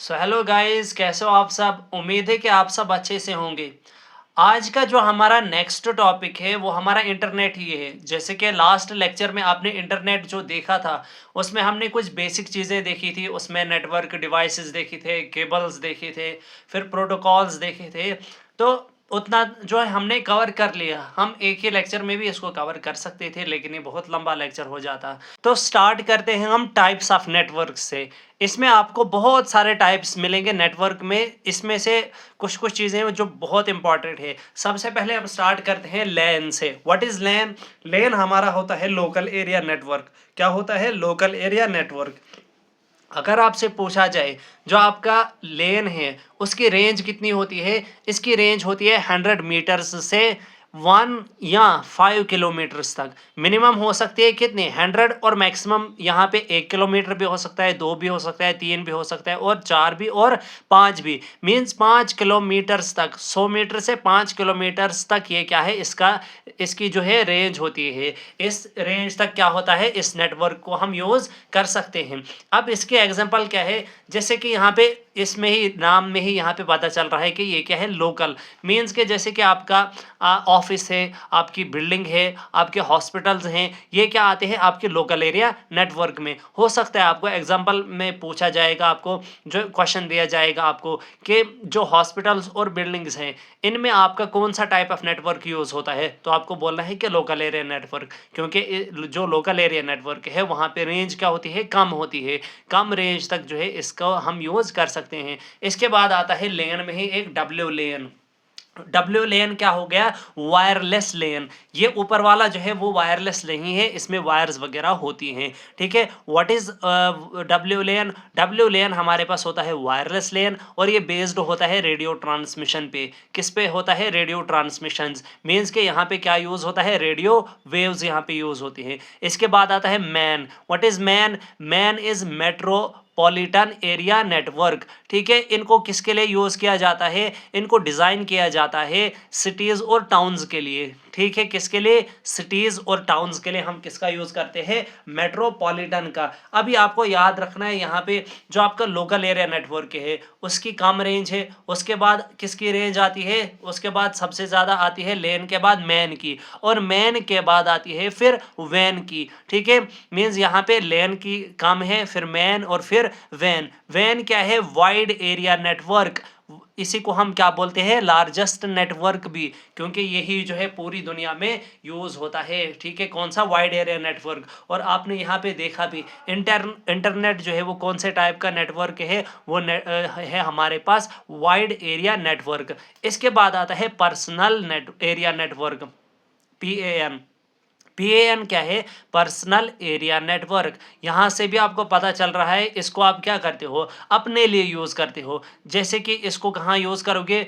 So hello guys, कैसे हो आप सब। उम्मीद है कि आप सब अच्छे से होंगे। आज का जो हमारा नेक्स्ट टॉपिक है वो हमारा इंटरनेट ही है। जैसे कि लास्ट लेक्चर में आपने इंटरनेट जो देखा था उसमें हमने कुछ बेसिक चीज़ें देखी थी। उसमें नेटवर्क डिवाइसेस देखे थे, केबल्स देखे थे, फिर प्रोटोकॉल्स देखे थे। तो उतना जो है हमने कवर कर लिया। हम एक ही लेक्चर में भी इसको कवर कर सकते थे लेकिन ये बहुत लंबा लेक्चर हो जाता। तो स्टार्ट करते हैं हम टाइप्स ऑफ नेटवर्क से। इसमें आपको बहुत सारे टाइप्स मिलेंगे नेटवर्क में। इसमें से कुछ कुछ चीज़ें जो बहुत इंपॉर्टेंट है। सबसे पहले हम स्टार्ट करते हैं लैन से। व्हाट इज लैन? लैन हमारा होता है लोकल एरिया नेटवर्क। क्या होता है? Local area network. अगर आपसे पूछा जाए जो आपका लेन है उसकी रेंज कितनी होती है, इसकी रेंज होती है 100 मीटर्स से 1 या 5 किलोमीटर्स तक। मिनिमम हो सकती है कितनी? 100, और मैक्सिमम यहाँ पे 1 किलोमीटर भी हो सकता है, 2 भी हो सकता है, 3 भी हो सकता है, और 4 भी, और 5 भी। मीन्स 5 किलोमीटर्स तक, 100 मीटर से 5 किलोमीटर्स तक ये क्या है, इसकी जो है रेंज होती है। इस रेंज तक क्या होता है, इस नेटवर्क को हम यूज़ कर सकते हैं। अब इसके एग्जांपल क्या है, जैसे कि यहाँ पे इसमें ही नाम में ही यहाँ पे पता चल रहा है कि ये क्या है, लोकल। मीन्स के जैसे कि आपका ऑफिस है, आपकी बिल्डिंग है, आपके हॉस्पिटल्स हैं, ये क्या आते हैं आपके लोकल एरिया नेटवर्क में। हो सकता है आपको एग्जांपल में पूछा जाएगा, आपको जो क्वेश्चन दिया जाएगा आपको कि जो हॉस्पिटल्स और बिल्डिंग्स हैं इनमें आपका कौन सा टाइप ऑफ नेटवर्क यूज़ होता है, तो आपको बोलना है कि लोकल एरिया नेटवर्क। क्योंकि जो लोकल एरिया नेटवर्क है वहाँ पे रेंज क्या होती है, कम होती है। कम रेंज तक जो है इसको हम यूज़ कर सकते हैं। इसके बाद आता है लेन में ही एक डब्ल्यू लेन। डब्ल्यू लेन क्या हो गया? वायरलेस लेन। ये ऊपर वाला जो है वो वायरलेस नहीं है, इसमें वायर्स वगैरह होती हैं। ठीक है। What is W LAN? W LAN हमारे पास होता है वायरलेस लेन, और ये बेस्ड होता है रेडियो ट्रांसमिशन पे। किस पे होता है? Radio transmission. मीन्स के यहाँ पे क्या यूज होता है? रेडियो वेव्स यहाँ पे यूज होती है। इसके बाद आता है man. What is man? Man is metropolitan area network. ठीक है। इनको किसके लिए यूज किया जाता है? इनको डिजाइन किया जाता है सिटीज और टाउन्स के लिए। ठीक है। किसके लिए? सिटीज और टाउन्स के लिए हम किसका यूज करते हैं? मेट्रोपॉलिटन का। अभी आपको याद रखना है यहाँ पे जो आपका लोकल एरिया नेटवर्क है उसकी कम रेंज है। उसके बाद किसकी रेंज आती है? उसके बाद सबसे ज्यादा आती है लेन के बाद मैन की, और मैन के बाद आती है फिर वैन की। ठीक है। मीन्स यहाँ पे लेन की कम है, फिर मैन, और फिर वैन। वैन क्या है? Wide area network. इसी को हम क्या बोलते हैं? लार्जेस्ट नेटवर्क भी, क्योंकि यही जो है पूरी दुनिया में यूज होता है। ठीक है। कौन सा? Wide area network. और आपने यहाँ पे देखा भी इंटरनेट जो है वो कौन से टाइप का नेटवर्क है? वो है हमारे पास वाइड एरिया नेटवर्क। इसके बाद आता है personal area network, PAN। PAN क्या है? Personal area network. यहाँ से भी आपको पता चल रहा है इसको आप क्या करते हो, अपने लिए यूज़ करते हो। जैसे कि इसको कहाँ यूज़ करोगे?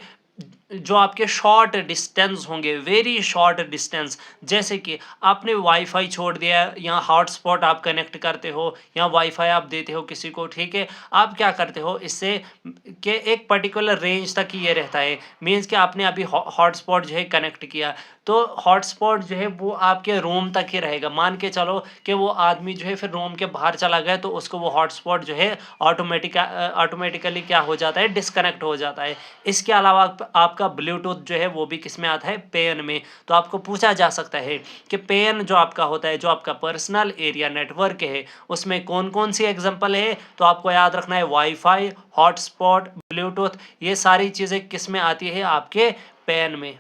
जो आपके शॉर्ट डिस्टेंस होंगे, वेरी शॉर्ट डिस्टेंस। जैसे कि आपने वाईफाई छोड़ दिया या हॉटस्पॉट आप कनेक्ट करते हो या वाईफाई आप देते हो किसी को। ठीक है। आप क्या करते हो इससे कि एक पर्टिकुलर रेंज तक ही ये रहता है। मीन्स कि आपने अभी हॉटस्पॉट जो है कनेक्ट किया, तो हॉटस्पॉट जो है वो आपके रूम तक ही रहेगा। मान के चलो कि वो आदमी जो है फिर रूम के बाहर चला गया तो उसको वो हॉटस्पॉट जो है ऑटोमेटिकली क्या हो जाता है? डिस्कनेक्ट हो जाता है। इसके अलावा आपका ब्लूटूथ जो है वो भी किस में आता है? पेन में। तो आपको पूछा जा सकता है कि पेन जो आपका होता है, जो आपका पर्सनल एरिया नेटवर्क है, उसमें कौन कौन सी एग्जांपल है? तो आपको याद रखना है वाईफाई, हॉटस्पॉट, ब्लूटूथ, ये सारी चीज़ें किस में आती है? आपके पेन में।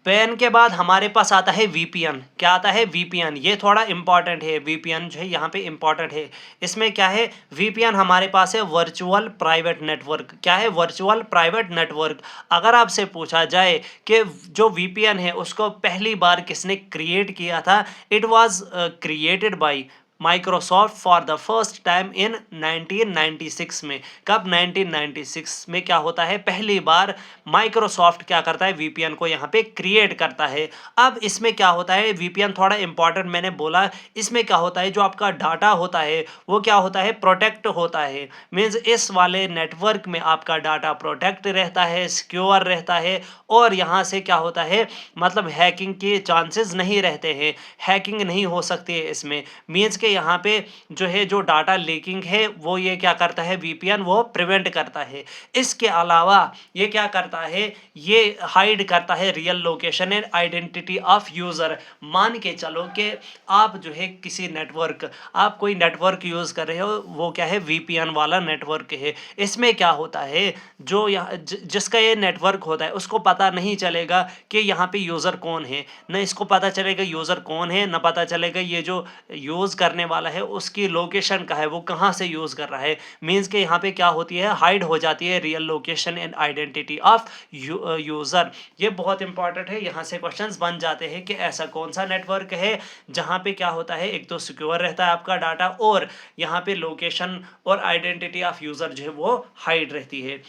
पेन के बाद हमारे पास आता है VPN। क्या आता है? VPN। ये थोड़ा इंपॉर्टेंट है। VPN जो है यहाँ पे इंपॉर्टेंट है। इसमें क्या है? VPN हमारे पास है वर्चुअल प्राइवेट नेटवर्क। क्या है? Virtual private network. अगर आपसे पूछा जाए कि जो VPN है उसको पहली बार किसने क्रिएट किया था, it was created by Microsoft for the first time in 1996 में। कब? 1996 में क्या होता है? पहली बार माइक्रोसॉफ्ट क्या करता है? VPN को यहाँ पे क्रिएट करता है। अब इसमें क्या होता है? VPN थोड़ा इंपॉर्टेंट मैंने बोला। इसमें क्या होता है? जो आपका डाटा होता है वो क्या होता है? प्रोटेक्ट होता है। मीन्स इस वाले नेटवर्क में आपका डाटा प्रोटेक्ट रहता है, सिक्योर रहता है, और यहाँ से क्या होता है? मतलब हैकिंग के चांसेस नहीं रहते हैं, हैकिंग नहीं हो सकती है इसमें। मीन्स के के यहाँ पे जो है जो डाटा लीकिंग है वो ये क्या करता है, वीपीएन वो प्रिवेंट करता है। इसके अलावा ये क्या करता है, ये हाइड करता है real location and identity of user. मान के चलो कि आप जो है किसी नेटवर्क, आप कोई नेटवर्क यूज कर रहे हो, वो क्या है, वीपीएन वाला नेटवर्क है। इसमें क्या होता है, जो यहाँ जिसका ये नेटवर्क होता है उसको पता नहीं चलेगा कि यहाँ पे यूजर कौन है, न इसको पता चलेगा यूजर कौन है, न पता चलेगा ये जो यूज करने वाला है उसकी लोकेशन का है, वो कहाँ से यूज कर रहा है। मींस के यहाँ पे क्या होती है, हाइड हो जाती है real location and identity of user. ये बहुत इंपॉर्टेंट है, यहाँ से क्वेश्चंस बन जाते हैं कि ऐसा कौन सा नेटवर्क है जहाँ पे क्या होता है, एक तो सिक्योर रहता है आपका डाटा और यहाँ पे लोकेशन और आइडेंटिटी ऑफ यूजर जो है वो हाइड रहती है।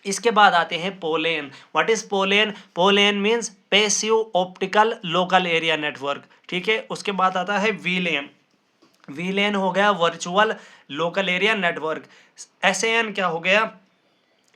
इसके बाद आते हैं pollen. What is pollen? Pollen means passive optical local area network, ठीक है। उसके बाद आता है वीलेन। वीलेन हो गया वर्चुअल लोकल एरिया नेटवर्क। एसएएन क्या हो गया,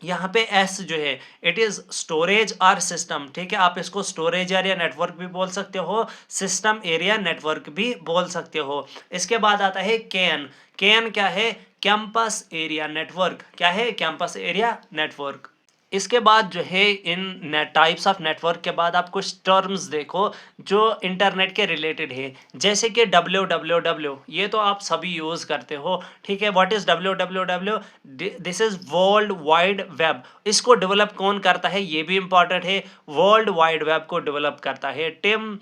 यहाँ पे एस जो है इट इज स्टोरेज और सिस्टम, ठीक है। आप इसको स्टोरेज एरिया नेटवर्क भी बोल सकते हो, सिस्टम एरिया नेटवर्क भी बोल सकते हो। इसके बाद आता है कैन। कैन क्या है, कैंपस एरिया नेटवर्क। क्या है, कैंपस एरिया नेटवर्क। इसके बाद जो है इन टाइप्स ऑफ नेटवर्क के बाद आप कुछ टर्म्स देखो जो इंटरनेट के रिलेटेड है, जैसे कि www, ये तो आप सभी यूज़ करते हो, ठीक है। What is www? This is world wide web. इसको डेवलप कौन करता है, ये भी इंपॉर्टेंट है। वर्ल्ड वाइड वेब को डेवलप करता है टिम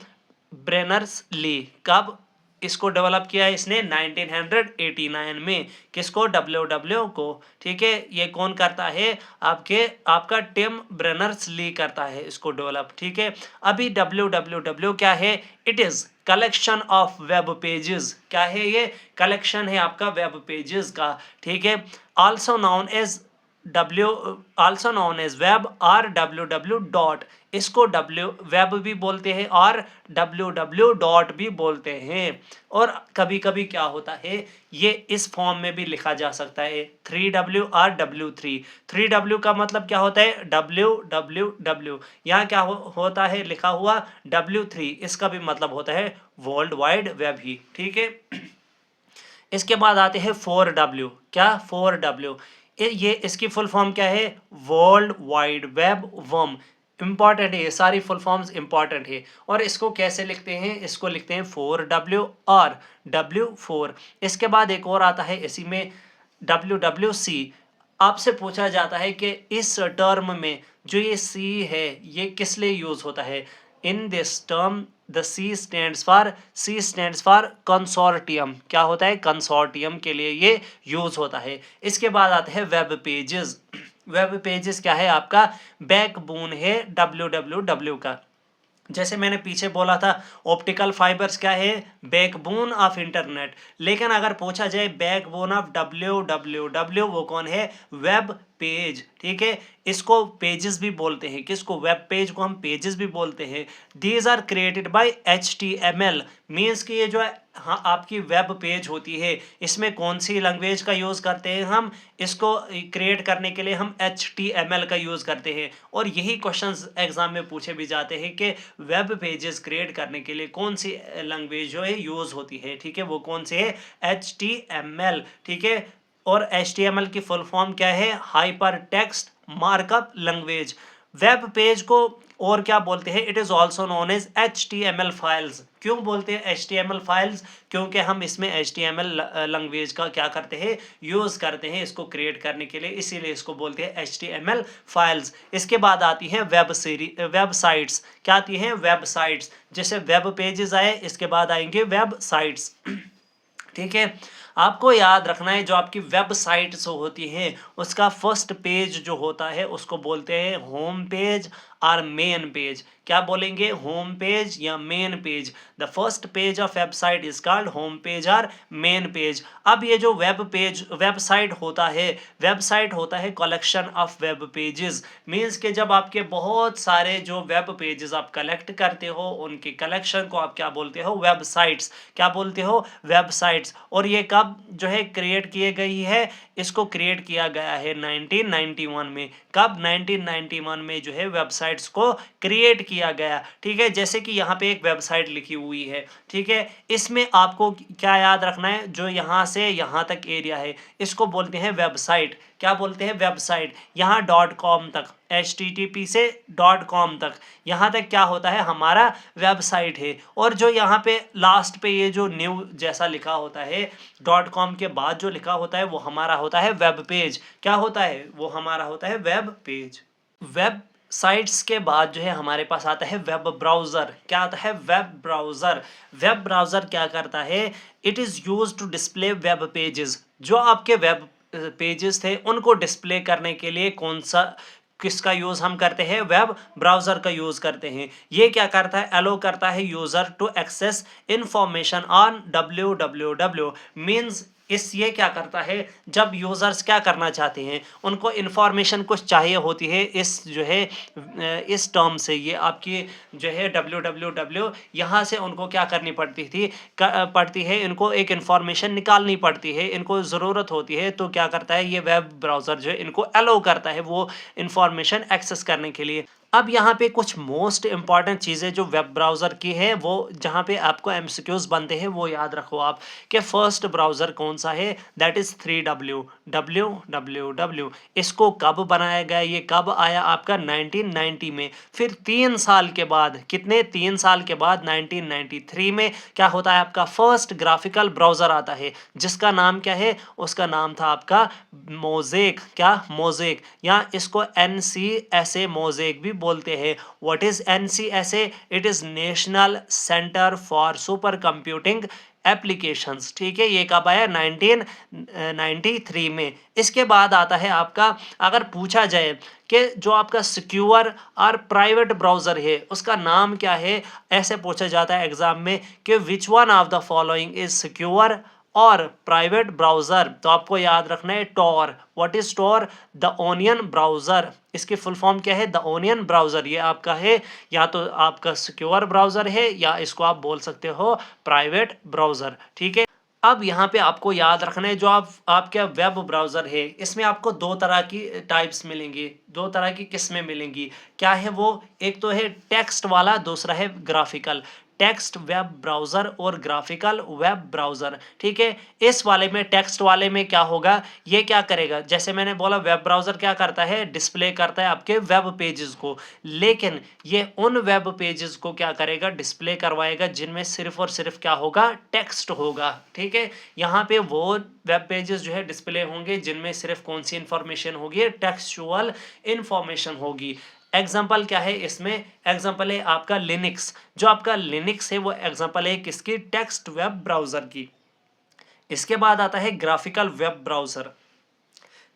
ब्रेनर्स ली। कब इसको डेवलप किया है इसने? 1989 में। किसको? डब्ल्यू को, ठीक है। ये कौन करता है? आपका टिम ब्रेनर्स ली करता है इसको डेवलप, ठीक है। अभी www क्या है? It is collection of web pages. क्या है ये? कलेक्शन है आपका वेब पेजेस का, ठीक है। आल्सो नोन एज वेब और www डॉट, इसको वेब भी बोलते हैं और www डॉट भी बोलते हैं। और कभी कभी क्या होता है, ये इस फॉर्म में भी लिखा जा सकता है 3W और W3। 3W का मतलब क्या होता है? www। यहाँ क्या होता है लिखा हुआ? W3, इसका भी मतलब होता है वर्ल्ड वाइड वेब ही, ठीक है। इसके बाद आते हैं 4W। क्या? 4W, ये इसकी फुल फॉर्म क्या है? World wide web worm. Important है, ये सारी फुल फॉर्म्स इंपॉर्टेंट है। और इसको कैसे लिखते हैं? इसको लिखते हैं 4W और W4। इसके बाद एक और आता है इसी में WWC। आपसे पूछा जाता है कि इस टर्म में जो ये C है ये किस लिए यूज होता है? In this term the C stands for consortium. क्या होता है? कंसोर्टियम के लिए ये यूज होता है। इसके बाद आते हैं वेब पेजेस। वेब पेजेस क्या है? आपका बैकबोन है www का। जैसे मैंने पीछे बोला था ऑप्टिकल फाइबर्स क्या है? Backbone of internet. लेकिन अगर पूछा जाए बैकबोन ऑफ www, वो कौन है? वेब पेज, ठीक है। इसको पेजेस भी बोलते हैं। किसको? वेब पेज को हम पेजेस भी बोलते हैं। These are created by HTML। Means कि ये जो है, हाँ, आपकी वेब पेज होती है, इसमें कौन सी लैंग्वेज का यूज़ करते हैं हम? इसको क्रिएट करने के लिए हम HTML का यूज़ करते हैं। और यही क्वेश्चंस एग्जाम में पूछे भी जाते हैं कि वेब पेजेस क्रिएट करने के लिए कौन सी लैंग्वेज जो है यूज़ होती है, ठीक है। वो कौन सी है? HTML, ठीक है। और HTML की फुल फॉर्म क्या है? Hyper text markup language. Web page को और क्या बोलते हैं? It is also known as HTML files. क्यों बोलते हैं HTML फाइल्स? क्योंकि हम इसमें HTML लैंग्वेज का क्या करते हैं? यूज करते हैं इसको क्रिएट करने के लिए, इसीलिए इसको बोलते हैं HTML फाइल्स। इसके बाद आती हैं वेबसाइट्स। क्या आती हैं? वेबसाइट्स। जैसे वेब पेजेस आए, इसके बाद आएंगे वेबसाइट्स, ठीक है। आपको याद रखना है जो आपकी वेबसाइट होती है उसका फर्स्ट पेज जो होता है उसको बोलते हैं होम पेज और मेन पेज। क्या बोलेंगे? होम पेज या main page. The first page of website is called home page और मेन पेज। अब ये जो वेबसाइट होता है collection of web pages. Means के जब आपके बहुत सारे जो वेब पेजेस आप कलेक्ट करते हो उनके कलेक्शन को आप क्या बोलते हो? वेबसाइट्स। क्या बोलते हो? वेबसाइट्स। और ये कब जो है क्रिएट किए गई है? इसको क्रिएट किया गया है 1991 में। कब? 1991 में जो है वेबसाइट्स को क्रिएट किया गया। ठीक है, जैसे कि यहाँ पे एक वेबसाइट लिखी हुई है। ठीक है, इसमें आपको क्या याद रखना है, जो यहाँ से यहाँ तक एरिया है इसको बोलते हैं वेबसाइट। क्या बोलते हैं? वेबसाइट। यहाँ .com तक, HTTP से .com तक, यहाँ तक क्या होता है? हमारा वेबसाइट है। और जो यहाँ पे लास्ट पे ये जो न्यू जैसा लिखा होता है .com के बाद जो लिखा होता है वो हमारा होता है वेब पेज। क्या होता है? वो हमारा होता है वेब पेज। वेब साइट्स के बाद जो है हमारे पास आता है वेब ब्राउज़र। क्या आता है? Web browser. वेब ब्राउज़र क्या करता है? It is use to display web pages. जो आपके वेब पेजेस थे उनको डिस्प्ले करने के लिए कौन सा किसका यूज़ हम करते हैं? वेब ब्राउज़र का यूज़ करते हैं। ये क्या करता है? अलो करता है user to access information on www। Means इस ये क्या करता है, जब यूज़र्स क्या करना चाहते हैं, उनको इन्फॉर्मेशन कुछ चाहिए होती है इस जो है इस टर्म से, ये आपकी जो है www, यहाँ से उनको क्या करनी पड़ती है, इनको एक इन्फॉर्मेशन निकालनी पड़ती है, इनको ज़रूरत होती है। तो क्या करता है ये वेब ब्राउज़र जो है इनको अलो करता है वो इन्फॉर्मेशन एक्सेस करने के लिए। अब यहाँ पे कुछ मोस्ट इंपॉर्टेंट चीज़ें जो वेब ब्राउज़र की है, वो जहाँ पे आपको MCQs बनते हैं वो याद रखो आप, कि फर्स्ट ब्राउज़र कौन सा है? That is 3W, www। इसको कब बनाया गया? ये कब आया? आपका 1990 में। फिर 3 साल के बाद, कितने? 3 साल के बाद 1993 में क्या होता है? आपका फर्स्ट ग्राफिकल ब्राउज़र आता है, जिसका नाम क्या है? उसका नाम था आपका मोज़ेक। क्या? मोज़ेक, या इसको NCSA मोज़ेक भी बोलते हैं। What is NCSA? It is national centre for super computing applications. ठीक है, ये कब आया? 1993 में। इसके बाद आता है आपका, अगर पूछा जाए कि जो आपका सिक्योर और प्राइवेट ब्राउज़र है उसका नाम क्या है, ऐसे पूछा जाता है एग्जाम में कि which one of the following is secure और प्राइवेट ब्राउज़र, तो आपको याद रखना है Tor. What is Tor? The onion browser. इसकी फुल फॉर्म क्या है? The onion browser. ये आपका है, या तो आपका सिक्योर ब्राउज़र है, या इसको आप बोल सकते हो प्राइवेट ब्राउज़र। ठीक है, अब यहाँ पे आपको याद रखना है, जो आपका वेब ब्राउज़र है इसमें आपको दो तरह की टाइप्स मिलेंगी, दो तरह की किस्में मिलेंगी। क्या है वो? एक तो है टेक्स्ट वाला, दूसरा है ग्राफिकल। टेक्स्ट वेब ब्राउज़र और ग्राफिकल वेब ब्राउज़र। ठीक है, इस वाले में, टेक्स्ट वाले में क्या होगा, ये क्या करेगा, जैसे मैंने बोला वेब ब्राउज़र क्या करता है? डिस्प्ले करता है आपके वेब पेजेस को, लेकिन ये उन वेब पेजेस को क्या करेगा? डिस्प्ले करवाएगा जिनमें सिर्फ और सिर्फ क्या होगा? टेक्स्ट होगा। ठीक है, यहाँ पे वो वेब पेजेस जो है डिस्प्ले होंगे जिनमें सिर्फ कौन सी इंफॉर्मेशन होगी? टेक्सचुअल इंफॉर्मेशन होगी। एग्जाम्पल क्या है इसमें? एग्जाम्पल है आपका लिनक्स। जो आपका लिनक्स है वो एग्जाम्पल है किसकी? टेक्स्ट वेब ब्राउज़र की। इसके बाद आता है graphical web browser.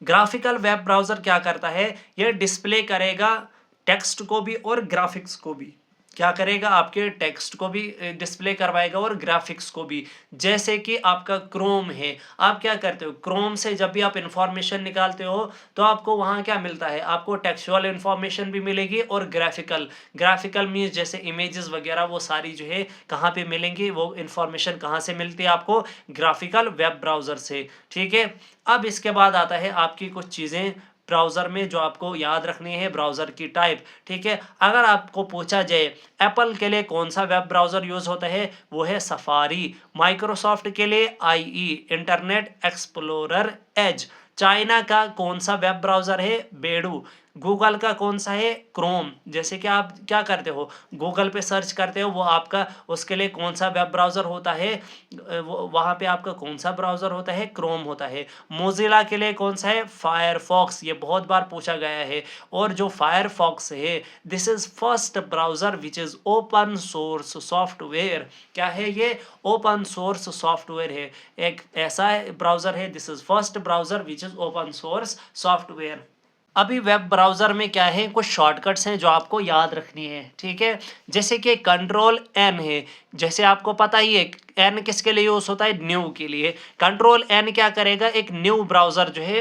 Graphical web browser क्या करता है? यह डिस्प्ले करेगा टेक्स्ट को भी और ग्राफिक्स को भी। क्या करेगा? आपके टेक्स्ट को भी डिस्प्ले करवाएगा और ग्राफिक्स को भी। जैसे कि आपका क्रोम है, आप क्या करते हो? क्रोम से जब भी आप इंफॉर्मेशन निकालते हो तो आपको वहाँ क्या मिलता है? आपको टेक्सचुअल इंफॉर्मेशन भी मिलेगी और ग्राफिकल मीन्स जैसे इमेजेस वगैरह, वो सारी जो है कहाँ पे मिलेंगी? वो इंफॉर्मेशन कहाँ से मिलती है आपको? ग्राफिकल वेब ब्राउज़र से। ठीक है, अब इसके बाद आता है आपकी कुछ चीज़ें ब्राउज़र में जो आपको याद रखनी है, ब्राउज़र की टाइप। ठीक है, अगर आपको पूछा जाए एप्पल के लिए कौन सा वेब ब्राउज़र यूज़ होता है, वो है सफारी। माइक्रोसॉफ्ट के लिए IE, Internet Explorer Edge. China का कौन सा वेब ब्राउज़र है? बेडू। गूगल का कौन सा है? क्रोम। जैसे कि आप क्या करते हो, गूगल पे सर्च करते हो, वो आपका उसके लिए कौन सा वेब ब्राउज़र होता है? वहाँ पे आपका कौन सा ब्राउज़र होता है? क्रोम होता है। मोजिला के लिए कौन सा है? फायरफॉक्स। ये बहुत बार पूछा गया है। और जो फायरफॉक्स है, this is first browser which is open source software. क्या है ये? ओपन सोर्स सॉफ्टवेयर है, एक ऐसा ब्राउज़र है, this is first browser which is open source software. अभी वेब ब्राउज़र में क्या है, कुछ शॉर्टकट्स हैं जो आपको याद रखनी है। ठीक है, जैसे कि Ctrl+N है, जैसे आपको पता ही है N किसके लिए यूज़ होता है? न्यू के लिए। Ctrl+N क्या करेगा? एक न्यू ब्राउज़र जो है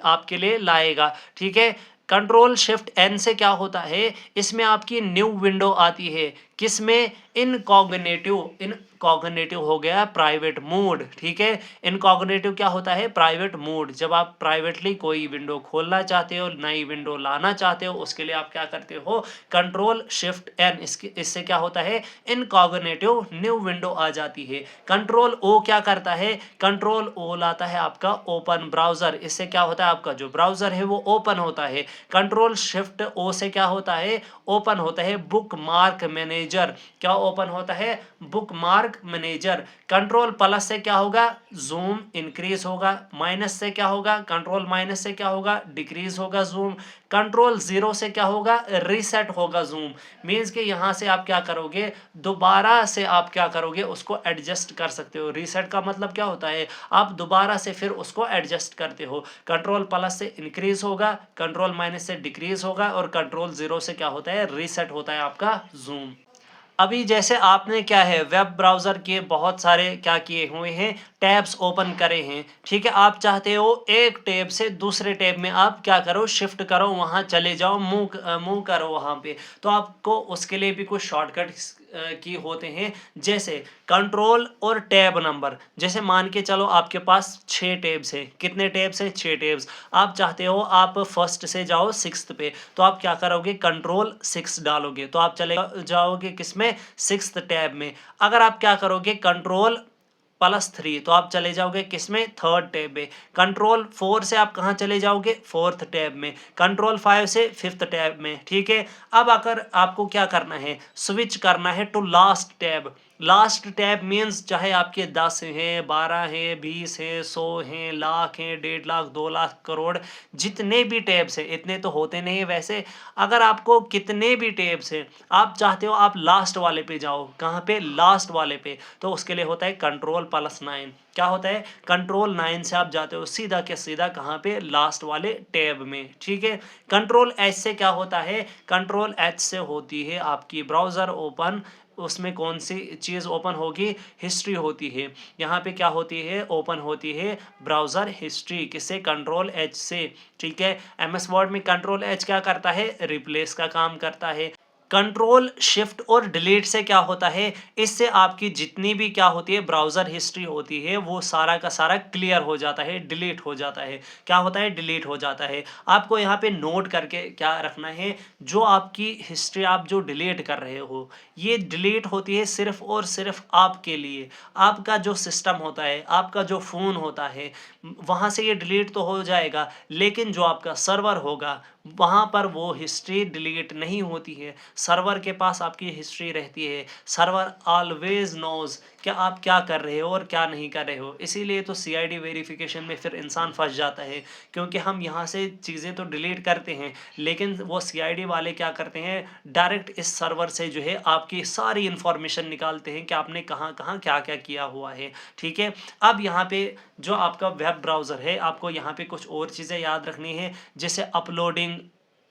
आपके लिए लाएगा। ठीक है, Ctrl+Shift+N से क्या होता है? इसमें आपकी न्यू विंडो आती है। किसमें? इनकॉग्निटिव हो गया प्राइवेट मोड, ठीक है। इनकॉग्निटिव क्या होता है? Private mode. जब आप प्राइवेटली कोई विंडो खोलना चाहते हो, नई विंडो लाना चाहते हो, उसके लिए आप क्या करते हो? Control shift N. इससे क्या होता है? इनकॉग्निटिव न्यू विंडो आ जाती है। कंट्रोल ओ क्या करता है? कंट्रोल ओ लाता है आपका ओपन ब्राउजर। इससे क्या होता है? आपका जो ब्राउजर है वो ओपन होता है। कंट्रोल शिफ्ट ओ से क्या होता है? ओपन होता है बुक मार्क मैनेजर। क्या ओपन होता है? Book mark manager. Control plus से क्या होगा? जूम इंक्रीज होगा। माइनस से क्या होगा? कंट्रोल माइनस से क्या होगा? डिक्रीज होगा जूम। कंट्रोल जीरो से क्या होगा? रीसेट होगा जूम। मीन्स कि यहां से आप क्या करोगे? दोबारा से आप क्या करोगे? उसको एडजस्ट कर सकते हो। रीसेट का मतलब क्या होता है? आप दोबारा से फिर उसको एडजस्ट करते हो। कंट्रोल प्लस से इंक्रीज होगा, कंट्रोल माइनस से डिक्रीज होगा, और कंट्रोल जीरो से क्या होता है? रीसेट होता है आपका जूम। अभी जैसे आपने क्या है, वेब ब्राउज़र के बहुत सारे क्या किए हुए हैं? टैब्स ओपन करे हैं, ठीक है। आप चाहते हो एक टैब से दूसरे टैब में आप क्या करो? शिफ्ट करो, वहाँ चले जाओ, मूव करो वहाँ पे। तो आपको उसके लिए भी कुछ शॉर्टकट की होते हैं, जैसे कंट्रोल और टैब नंबर। जैसे मान के चलो आपके पास 6 टैब्स हैं। कितने टैब्स हैं? 6 टैब्स। आप चाहते हो आप फर्स्ट से जाओ 6th पे, तो आप क्या करोगे? कंट्रोल 6 डालोगे, तो आप चले जाओगे किसमें? 6th टैब में। अगर आप क्या करोगे? कंट्रोल +3, तो आप चले जाओगे किसमें? 3rd टैब में। कंट्रोल 4 से आप कहाँ चले जाओगे? 4th टैब में। कंट्रोल 5 से 5th टैब में, ठीक है। अब अगर आपको क्या करना है? स्विच करना है to last tab. Last tab means चाहे आपके 10 हैं, 12 हैं, 20 हैं, 100 हैं, लाख हैं, 1.5 लाख, 2 लाख, करोड़, जितने भी टैब्स हैं, इतने तो होते नहीं है वैसे। अगर आपको कितने भी टैब्स हैं, आप चाहते हो आप लास्ट वाले पे जाओ। कहाँ पे? लास्ट वाले पे। तो उसके लिए होता है कंट्रोल +9। क्या होता है? कंट्रोल 9 से आप जाते हो सीधा के सीधा कहाँ पे? लास्ट वाले टैब में, ठीक है। कंट्रोल एच से क्या होता है? कंट्रोल एच से होती है आपकी ब्राउजर ओपन। उसमें कौन सी चीज़ ओपन होगी? हिस्ट्री होती है। यहाँ पे क्या होती है? ओपन होती है ब्राउजर हिस्ट्री। किससे? कंट्रोल एच से, ठीक है। एमएस वर्ड में कंट्रोल एच क्या करता है? रिप्लेस का काम करता है। कंट्रोल शिफ्ट और डिलीट से क्या होता है? इससे आपकी जितनी भी क्या होती है? ब्राउजर हिस्ट्री होती है, वो सारा का सारा क्लियर हो जाता है, डिलीट हो जाता है। क्या होता है? डिलीट हो जाता है। आपको यहाँ पे नोट करके क्या रखना है? जो आपकी हिस्ट्री आप जो डिलीट कर रहे हो, ये डिलीट होती है सिर्फ और सिर्फ आपके लिए। आपका जो सिस्टम होता है, आपका जो फ़ोन होता है, वहाँ से ये डिलीट तो हो जाएगा, लेकिन जो आपका सर्वर होगा वहाँ पर वो हिस्ट्री डिलीट नहीं होती है। सर्वर के पास आपकी हिस्ट्री रहती है। सर्वर ऑलवेज नोज कि आप क्या कर रहे हो और क्या नहीं कर रहे हो। इसीलिए तो सीआईडी वेरिफिकेशन में फिर इंसान फंस जाता है, क्योंकि हम यहाँ से चीज़ें तो डिलीट करते हैं, लेकिन वो सीआईडी वाले क्या करते हैं? डायरेक्ट इस सर्वर से जो है आपकी सारी इंफॉर्मेशन निकालते हैं कि आपने कहाँ कहाँ क्या क्या किया हुआ है, ठीक है। अब यहाँ पे जो आपका वेब ब्राउज़र है, आपको यहाँ पे कुछ और चीज़ें याद रखनी है, जैसे अपलोडिंग,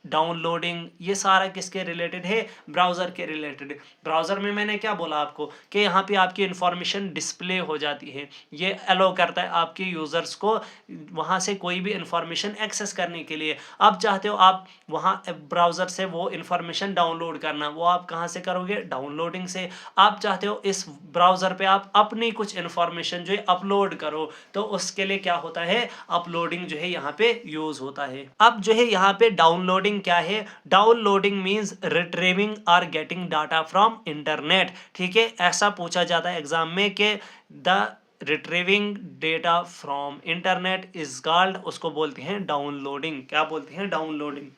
डाउनलोडिंग, ये सारा किसके रिलेटेड है? ब्राउज़र के रिलेटेड। ब्राउज़र में मैंने क्या बोला आपको कि यहाँ पे आपकी इंफॉर्मेशन डिस्प्ले हो जाती है। ये अलो करता है आपके यूज़र्स को वहाँ से कोई भी इंफॉर्मेशन एक्सेस करने के लिए। आप चाहते हो आप वहाँ ब्राउज़र से वो इंफॉर्मेशन डाउनलोड करना, वो आप कहाँ से करोगे? डाउनलोडिंग से। आप चाहते हो इस ब्राउज़र पे आप अपनी कुछ इंफॉर्मेशन जो है अपलोड करो, तो उसके लिए क्या होता है? अपलोडिंग जो है यहाँ पे यूज़ होता है। अब जो है यहाँ पे डाउनलोडिंग क्या है? डाउनलोडिंग मीन्स रिट्रीविंग और गेटिंग डाटा फ्रॉम इंटरनेट, ठीक है। ऐसा पूछा जाता है एग्जाम में कि the retrieving data from internet is called, उसको बोलते हैं डाउनलोडिंग। क्या बोलते हैं? डाउनलोडिंग।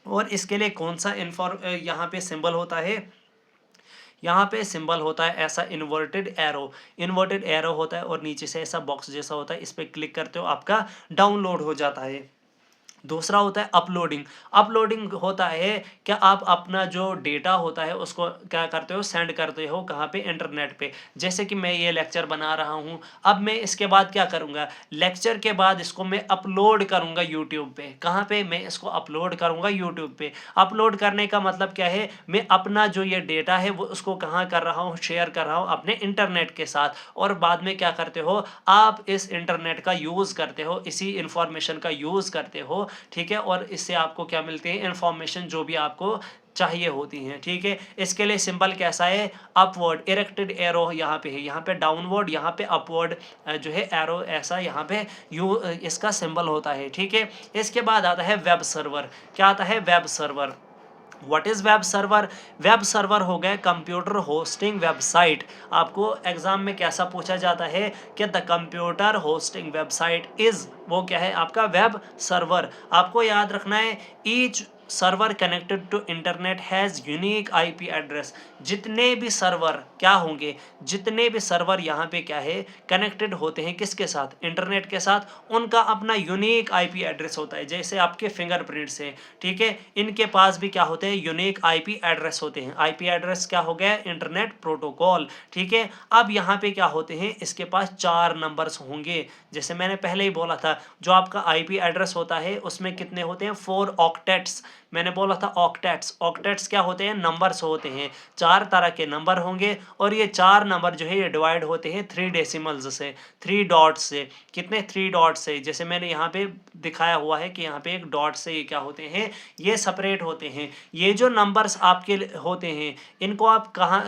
और इसके लिए कौन सा यहाँ पे सिंबल होता है? यहाँ पे सिंबल होता है ऐसा इन्वर्टेड एरो। इन्वर्टेड एरो होता है और नीचे से ऐसा बॉक्स जैसा होता है, इस पर क्लिक करते हो आपका डाउनलोड हो जाता है। दूसरा होता है अपलोडिंग। अपलोडिंग होता है कि आप अपना जो डेटा होता है उसको क्या करते हो? सेंड करते हो कहाँ पे? इंटरनेट पे। जैसे कि मैं ये लेक्चर बना रहा हूँ, अब मैं इसके बाद क्या करूँगा? लेक्चर के बाद इसको मैं अपलोड करूँगा यूट्यूब पे। कहाँ पे? मैं इसको अपलोड करूँगा यूट्यूब पे। अपलोड करने का मतलब क्या है? मैं अपना जो ये डेटा है वो उसको कहाँ कर रहा हूँ? शेयर कर रहा हूँ अपने इंटरनेट के साथ। और बाद में क्या करते हो? आप इस इंटरनेट का यूज़ करते हो, इसी इंफॉर्मेशन का यूज़ करते हो, ठीक है। और इससे आपको क्या मिलते हैं? इंफॉर्मेशन जो भी आपको चाहिए होती हैं, ठीक है। इसके लिए सिंबल कैसा है, अपवर्ड इरेक्टेड एरो यहाँ पे है, यहाँ पे डाउनवर्ड, यहाँ पे अपवर्ड जो है एरो ऐसा यहाँ पे इसका सिंबल होता है, ठीक है। इसके बाद आता है वेब सर्वर। क्या आता है, web server. What is web server, web server हो गए कंप्यूटर होस्टिंग वेबसाइट। आपको एग्जाम में कैसा पूछा जाता है कि the computer hosting website is, वो क्या है आपका वेब सर्वर। आपको याद रखना है each server connected to internet has unique IP address. जितने भी सर्वर क्या होंगे, जितने भी सर्वर यहाँ पे क्या है कनेक्टेड होते हैं किसके साथ, इंटरनेट के साथ, उनका अपना यूनिक आईपी एड्रेस होता है। जैसे आपके फिंगरप्रिंट्स है, ठीक है, इनके पास भी क्या होते हैं, यूनिक आईपी एड्रेस होते हैं। आईपी एड्रेस क्या हो गया, इंटरनेट प्रोटोकॉल, ठीक है। अब यहाँ पे क्या होते हैं, इसके पास 4 नंबर्स होंगे। जैसे मैंने पहले ही बोला था, जो आपका आईपी एड्रेस होता है उसमें कितने होते हैं, 4 ऑक्टेट्स। मैंने बोला था ऑक्टेट्स, ऑक्टेट्स क्या होते हैं, नंबर्स होते हैं। 4 तरह के नंबर होंगे और ये 4 नंबर जो है ये डिवाइड होते हैं 3 डेसिमल्स से, 3 डॉट्स से। कितने, 3 डॉट्स से। जैसे मैंने यहाँ पे दिखाया हुआ है कि यहाँ पे एक डॉट से ये क्या होते हैं, ये सेपरेट होते हैं। ये जो नंबर्स आपके होते हैं इनको आप कहाँ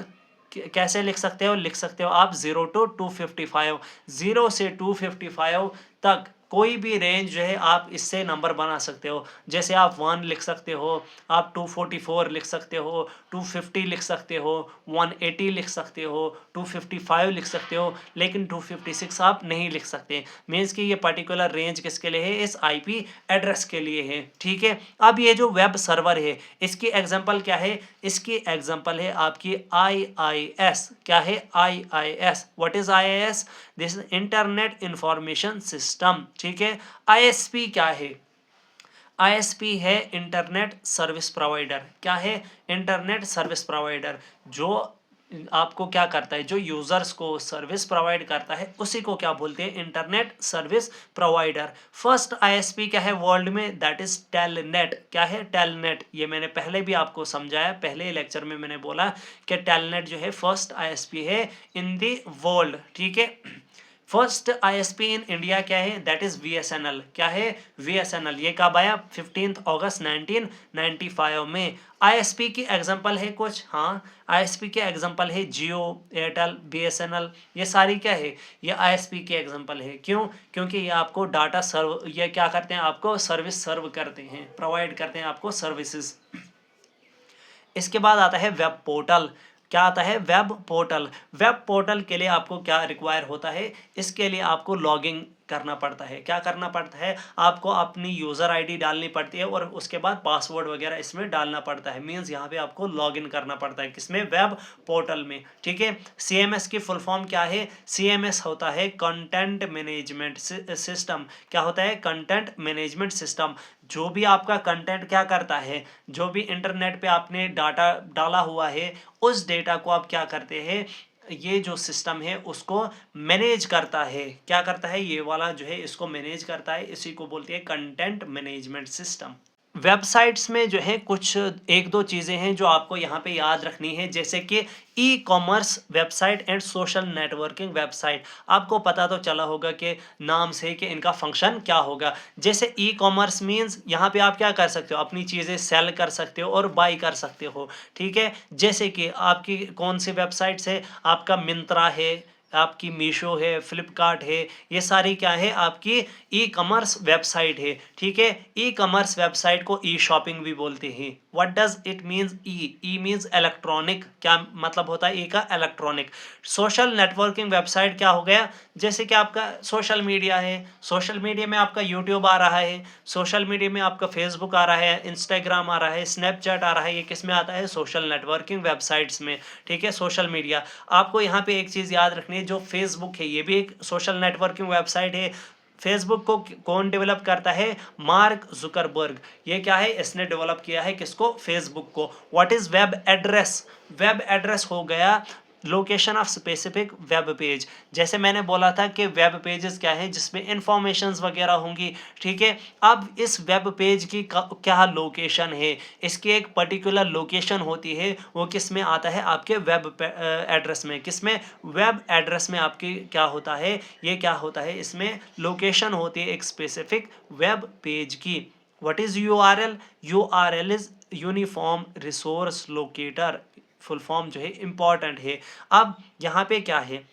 कैसे लिख सकते हो, लिख सकते हो आप 0 to 255, 0 से 255 तक कोई भी रेंज जो है आप इससे नंबर बना सकते हो। जैसे आप 1 लिख सकते हो, आप 244 लिख सकते हो, 250 लिख सकते हो, 180 लिख सकते हो, 255 लिख सकते हो, लेकिन 256 आप नहीं लिख सकते। मीन्स कि ये पर्टिकुलर रेंज किसके लिए है, इस आईपी एड्रेस के लिए है, ठीक है। अब ये जो वेब सर्वर है इसकी एग्जांपल क्या है, इसकी एग्जांपल है आपकी IIS। क्या है, IIS। What is IIS, this internet information system, ठीक है। ISP क्या है, ISP है इंटरनेट सर्विस प्रोवाइडर। क्या है, इंटरनेट सर्विस प्रोवाइडर। जो आपको क्या करता है, जो यूजर्स को सर्विस प्रोवाइड करता है उसी को क्या बोलते हैं, internet service provider. First ISP क्या है वर्ल्ड में, दैट इज टेलनेट। क्या है, टेलनेट। ये मैंने पहले भी आपको समझाया, पहले लेक्चर में मैंने बोला कि टेलनेट जो है फर्स्ट ISP है इन द वर्ल्ड, ठीक है। फर्स्ट ISP इन इंडिया क्या है, दैट इज VSNL। क्या है, VSNL। ये कब आया, 15 अगस्त 1995 में। ISP की एग्जांपल है कुछ, हाँ ISP के एग्जांपल है जियो, एयरटेल, BSNL। ये सारी क्या है, ये ISP के एग्जांपल है। क्यों, क्योंकि ये आपको डाटा सर्व, ये क्या करते हैं, आपको सर्विस सर्व करते हैं, प्रोवाइड करते हैं आपको सर्विसेज। इसके बाद आता है वेब पोर्टल। क्या आता है, वेब पोर्टल। वेब पोर्टल के लिए आपको क्या रिक्वायर होता है, इसके लिए आपको लॉगिन करना पड़ता है। क्या करना पड़ता है, आपको अपनी यूज़र आईडी डालनी पड़ती है और उसके बाद पासवर्ड वगैरह इसमें डालना पड़ता है। मींस यहाँ पे आपको लॉगिन करना पड़ता है, किसमें, वेब पोर्टल में, ठीक है। CMS की फुल फॉर्म क्या है, CMS होता है कंटेंट मैनेजमेंट सिस्टम। क्या होता है, कंटेंट मैनेजमेंट सिस्टम। जो भी आपका कंटेंट क्या करता है, जो भी इंटरनेट पे आपने डाटा डाला हुआ है उस डेटा को आप क्या करते हैं, ये जो सिस्टम है उसको मैनेज करता है। क्या करता है, ये वाला जो है इसको मैनेज करता है, इसी को बोलते हैं कंटेंट मैनेजमेंट सिस्टम। वेबसाइट्स में जो है कुछ 1-2 चीज़ें हैं जो आपको यहाँ पे याद रखनी है, जैसे कि e-commerce website and social networking website. आपको पता तो चला होगा कि नाम से कि इनका फंक्शन क्या होगा। जैसे ई-कॉमर्स मींस यहाँ पे आप क्या कर सकते हो, अपनी चीज़ें सेल कर सकते हो और बाई कर सकते हो, ठीक है। जैसे कि आपकी कौन सी वेबसाइट्स है, आपका मिंत्रा है, आपकी मीशो है, फ्लिपकार्ट है, ये सारी क्या है, आपकी ई कॉमर्स वेबसाइट है, ठीक है। ई कॉमर्स वेबसाइट को ई शॉपिंग भी बोलते हैं। What does it means, E means electronic. क्या मतलब होता है ई का, इलेक्ट्रॉनिक। सोशल नेटवर्किंग वेबसाइट क्या हो गया, जैसे कि आपका सोशल मीडिया है, सोशल मीडिया में आपका यूट्यूब आ रहा है, सोशल मीडिया में आपका फेसबुक आ रहा है, इंस्टाग्राम आ रहा है, स्नैपचैट आ रहा है, ये किस में आता है, सोशल नेटवर्किंग वेबसाइट्स में, ठीक है, सोशल मीडिया। आपको यहाँ पे एक चीज़ याद रखनी है, जो फेसबुक है ये भी एक सोशल नेटवर्किंग वेबसाइट है। फेसबुक को कौन डेवलप करता है, मार्क जुकरबर्ग। ये क्या है, इसने डेवलप किया है, किसको, फेसबुक को। What is web address, web address हो गया location of specific web page. जैसे मैंने बोला था कि वेब पेजेस क्या है, जिसमें इंफॉर्मेशंस वगैरह होंगी, ठीक है। अब इस वेब पेज की क्या लोकेशन है, इसकी एक पर्टिकुलर लोकेशन होती है, वो किस में आता है, आपके वेब एड्रेस में। किस में, वेब एड्रेस में आपकी क्या होता है, ये क्या होता है, इसमें लोकेशन होती है एक स्पेसिफिक वेब पेज की। What is URL? URL is uniform resource locator, full form जो है इंपॉर्टेंट है। अब यहाँ पे क्या है,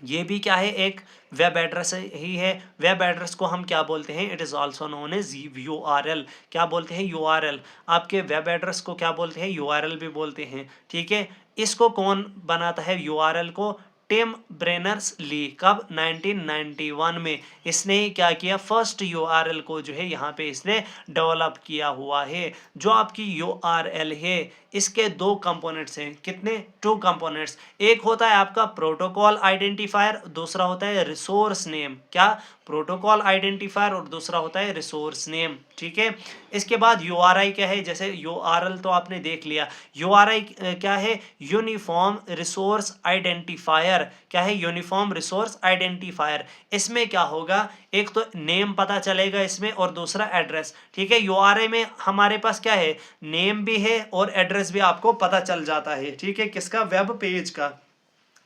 ये भी क्या है, एक वेब एड्रेस ही है। वेब एड्रेस को हम क्या बोलते हैं? It is also known as URL. क्या बोलते हैं? यूआरएल। आपके वेब एड्रेस को क्या बोलते हैं? यूआरएल भी बोलते हैं, ठीक है। इसको कौन बनाता है यूआरएल को? टिम ब्रेनर्स ली। कब? 1991 में इसने ही क्या किया, फर्स्ट यूआरएल को जो है यहाँ पे इसने डेवलप किया हुआ है। जो आपकी यूआरएल है इसके दो कंपोनेंट्स हैं। कितने? Two components. एक होता है आपका प्रोटोकॉल आइडेंटिफायर, दूसरा होता है रिसोर्स नेम। क्या? प्रोटोकॉल आइडेंटिफायर और दूसरा होता है रिसोर्स नेम, ठीक है। इसके बाद यूआरआई क्या है? जैसे यूआरएल तो आपने देख लिया, यूआरआई क्या है? Uniform resource identifier. क्या है? Uniform resource identifier. इसमें क्या होगा, एक तो नेम पता चलेगा इसमें और दूसरा एड्रेस, ठीक है। यूआरआई में हमारे पास क्या है, नेम भी है और एड्रेस भी आपको पता चल जाता है, ठीक है, किसका? वेब पेज का।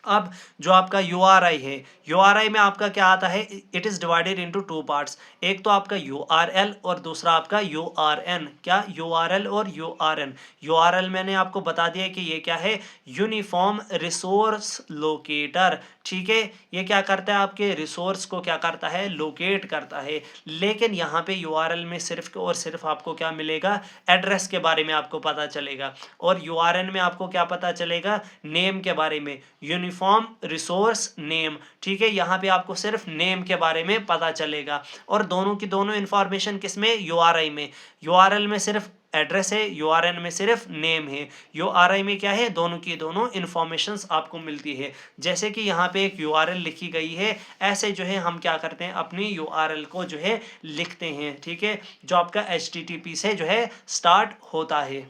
अब जो आपका यूआरआई है, यूआरआई में आपका क्या आता है, it is divided into two parts. एक तो आपका यूआरएल और दूसरा आपका यूआरएन। क्या? यूआरएल और यूआरएन। यूआरएल मैंने आपको बता दिया कि ये क्या है, यूनिफॉर्म रिसोर्स लोकेटर, ठीक है। ये क्या करता है, आपके रिसोर्स को क्या करता है, लोकेट करता है। लेकिन यहाँ पे यूआरएल में सिर्फ और सिर्फ आपको क्या मिलेगा, एड्रेस के बारे में आपको पता चलेगा, और यूआरएन में आपको क्या पता चलेगा, नेम के बारे में, यूनिफॉर्म रिसोर्स नेम, ठीक है। यहाँ पे आपको सिर्फ नेम के बारे में पता चलेगा, और दोनों की दोनों इंफॉर्मेशन किसमें, यूआरआई में। यूआरएल में सिर्फ एड्रेस है, यूआरएन में सिर्फ नेम है। यूआरआई में क्या है, दोनों की दोनों इंफॉर्मेशंस आपको मिलती है। जैसे कि यहाँ पे एक यूआरएल लिखी गई है, ऐसे जो है हम क्या करते हैं, अपनी यूआरएल को जो है लिखते हैं, ठीक है, जो आपका HTTP से जो है स्टार्ट होता है।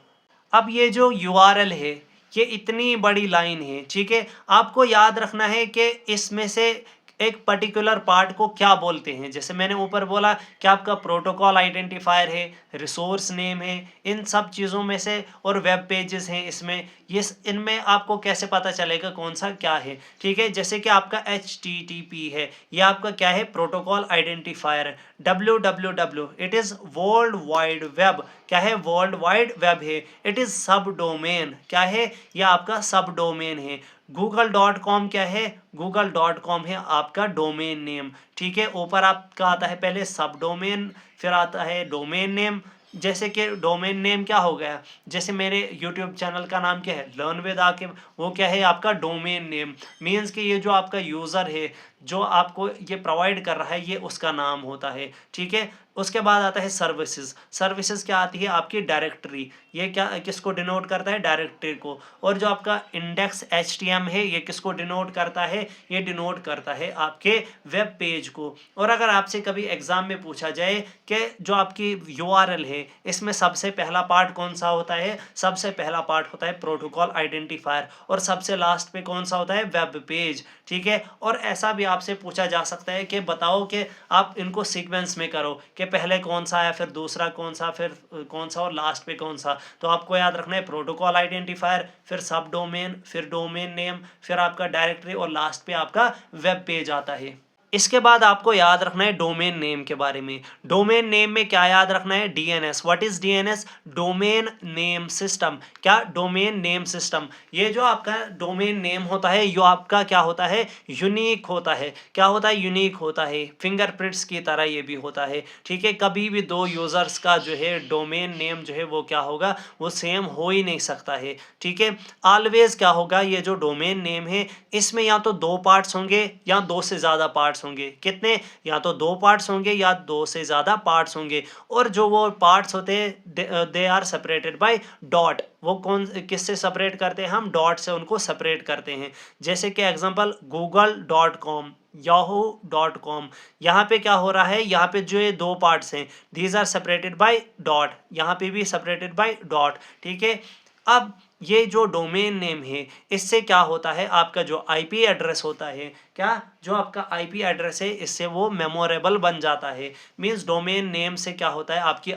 अब ये जो यूआरएल है ये इतनी बड़ी लाइन है, ठीक है। आपको याद रखना है कि इसमें से एक पर्टिकुलर पार्ट को क्या बोलते हैं। जैसे मैंने ऊपर बोला कि आपका प्रोटोकॉल आइडेंटिफायर है, रिसोर्स नेम है, इन सब चीज़ों में से, और वेब पेजेस हैं इसमें, ये इनमें आपको कैसे पता चलेगा कौन सा क्या है, ठीक है। जैसे कि आपका HTTP है, ये आपका क्या है, protocol identifier. www it is world wide web. क्या है, वर्ल्ड वाइड वेब है। इट इज़ सब डोमेन। क्या है, यह आपका सब डोमेन है। google.com क्या है, google.com है आपका डोमेन नेम, ठीक है। ऊपर आपका आता है पहले सब डोमेन, फिर आता है डोमेन नेम। जैसे कि डोमेन नेम क्या हो गया, जैसे मेरे YouTube चैनल का नाम क्या है, लर्न विद आकिब, वो क्या है आपका डोमेन नेम। मीन्स कि ये जो आपका यूज़र है जो आपको ये प्रोवाइड कर रहा है ये उसका नाम होता है, ठीक है। उसके बाद आता है सर्विसेज। सर्विसेज क्या आती है, आपकी डायरेक्टरी। ये क्या किसको डिनोट करता है, डायरेक्टरी को। और जो आपका इंडेक्स HTML है ये किसको डिनोट करता है, ये डिनोट करता है आपके वेब पेज को। और अगर आपसे कभी एग्जाम में पूछा जाए कि जो आपकी URL है इसमें सबसे पहला पार्ट कौन सा होता है, सबसे पहला पार्ट होता है प्रोटोकॉल आइडेंटिफायर, और सबसे लास्ट पे कौन सा होता है, वेब पेज, ठीक है। और ऐसा भी आपसे पूछा जा सकता है कि बताओ कि आप इनको सीक्वेंस में करो कि पहले कौन सा है, फिर दूसरा कौन सा, फिर कौन सा, और लास्ट पे कौन सा। तो आपको याद रखना है प्रोटोकॉल आइडेंटिफायर, फिर सब डोमेन, फिर डोमेन नेम, फिर आपका डायरेक्टरी, और लास्ट पे आपका वेब पेज आता है। इसके बाद आपको याद रखना है डोमेन नेम के बारे में। डोमेन नेम में क्या याद रखना है, DNS। What is DNS, domain name system. क्या, डोमेन नेम सिस्टम। ये जो आपका डोमेन नेम होता है ये आपका क्या होता है, यूनिक होता है। क्या होता है, यूनिक होता है, फिंगरप्रिंट्स की तरह ये भी होता है, ठीक है। कभी भी दो यूजर्स का जो है डोमेन नेम जो है वो क्या होगा, वो सेम हो ही नहीं सकता है, ठीक है। ऑलवेज क्या होगा, ये जो डोमेन नेम है इसमें या तो दो पार्ट्स होंगे या दो से ज्यादा पार्ट्स होंगे। कितने, या तो दो पार्ट्स होंगे या दो से ज्यादा पार्ट्स होंगे। और जो वो पार्ट्स होते हैं they are separated by dot. वो कौन किससे सेपरेट करते हैं, हम डॉट से उनको सेपरेट करते हैं। जैसे कि एग्जांपल google.com, yahoo.com, यहाँ पे क्या हो रहा है, यहाँ पे जो ये दो पार्ट्स हैं these are separated by dot, यहाँ पे भी सेपरेटेड बाय डॉट, ठीक है। अब ये जो डोमेन नेम है इससे क्या होता है, आपका जो IP एड्रेस होता है, क्या, जो आपका IP एड्रेस है इससे वो मेमोरेबल बन जाता है। मींस डोमेन नेम से क्या होता है, आपकी